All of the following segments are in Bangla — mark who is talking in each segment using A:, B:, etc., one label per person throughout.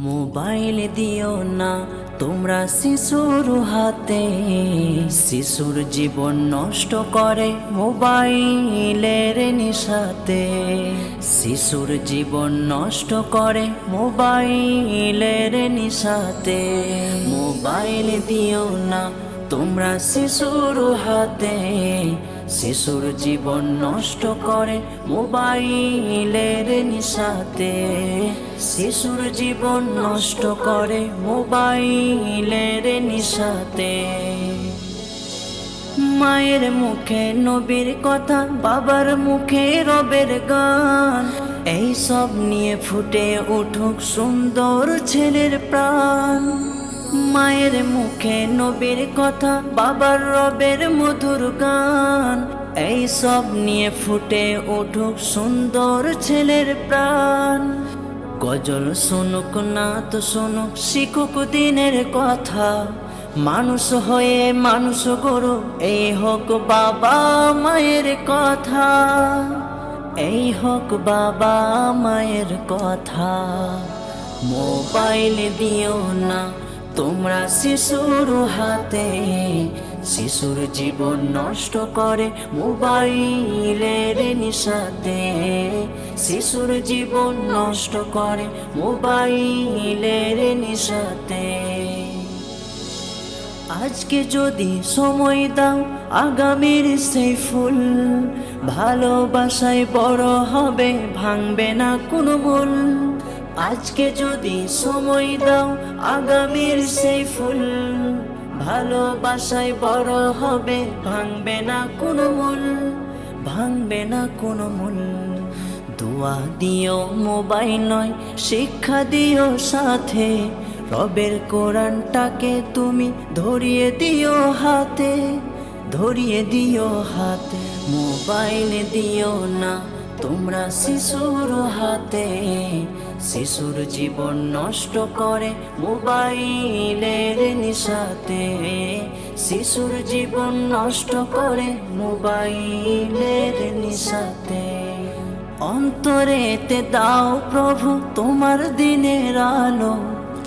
A: মোবাইল দিও না তোমরা শিশুর হাতে, শিশুর জীবন নষ্ট করে মোবাইলের নেশাতে। শিশুর জীবন নষ্ট করে মোবাইলের নেশাতে। মোবাইল দিও না তোমরা শিশুর হাতে, শিশুর জীবন নষ্ট করে মোবাইলের নেশাতে। শিশুর জীবন নষ্ট করে মোবাইলের নেশাতে। মায়ের মুখে নবীর কথা, বাবার মুখে রবের গান, এই সব নিয়ে ফুটে উঠুক সুন্দর ছেলের প্রাণ। মায়ের মুখে নবীর কথা, বাবার রবের মধুর গান, এই সব নিয়ে ফুটে উঠুক সুন্দর ছেলের প্রাণ। গজল শুনুক নাত শুনুক শিখুক দিনের কথা, মানুষ হয়ে মানুষ গরু এই হোক বাবা মায়ের কথা। এই হোক বাবা মায়ের কথা। মোবাইল দিও না তোমরা শিশুর হাতে, শিশুর জীবন নষ্ট করে মোবাইলের নেশাতে। শিশুর জীবন নষ্ট করে মোবাইলের নেশাতে। আজকে যদি সময় দাও আগামীর সেই ফুল, ভালোবাসায় বড় হবে ভাঙবে না কোনো মূল। আজকে যদি সময় দাও আগামীর সেই ফুল, ভালোবাসায় বড় হবে ভাঙবে না কোনো মূল, ভাঙবে না কোনো মূল। দোয়া দিও মোবাইল নয় শিক্ষা দিও সাথে, রবের কোরআনটাকে তুমি ধরিয়ে দিও হাতে, ধরিয়ে দিও হাতে। মোবাইল দিও না তোমরা শিশুর হাতে, শিশুর জীবন নষ্ট করে মোবাইলের নেশাতে। শিশুর জীবন নষ্ট করে মোবাইলের নেশাতে। অন্তরেতে দাও প্রভু তোমার দিনের আলো,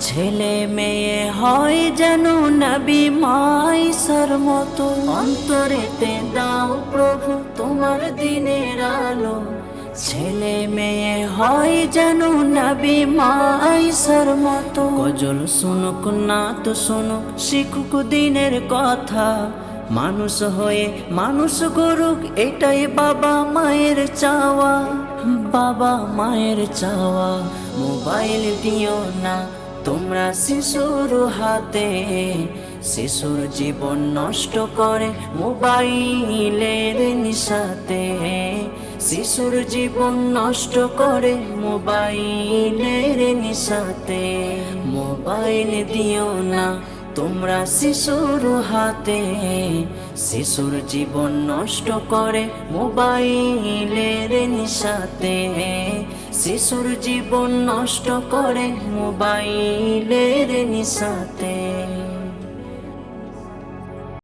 A: ছেলে মেয়ে হয় যেন নবী মাইসার মতো। অন্তরেতে দাও প্রভু তোমার দিনের আলো, ছেলে মেয়ে হয় যেন নবী মাইসার মতো। গজল শুনুক নাত শুনুক শিখুক দিনের কথা, মানুষ হয়ে মানুষ গরুক এটাই বাবা মায়ের চাওয়া, বাবা মায়ের চাওয়া। মোবাইল দিও না তোমরা শিশুর হাতে, শিশুর জীবন নষ্ট করে মোবাইলের নেশাতে। শিশুর জীবন নষ্ট করে মোবাইলের নেশাতে। মোবাইল দিও না তোমরা শিশুর হাতে, শিশুর জীবন নষ্ট করে মোবাইলের নেশাতে। শিশুর জীবন নষ্ট করে মোবাইলের নেশাতে।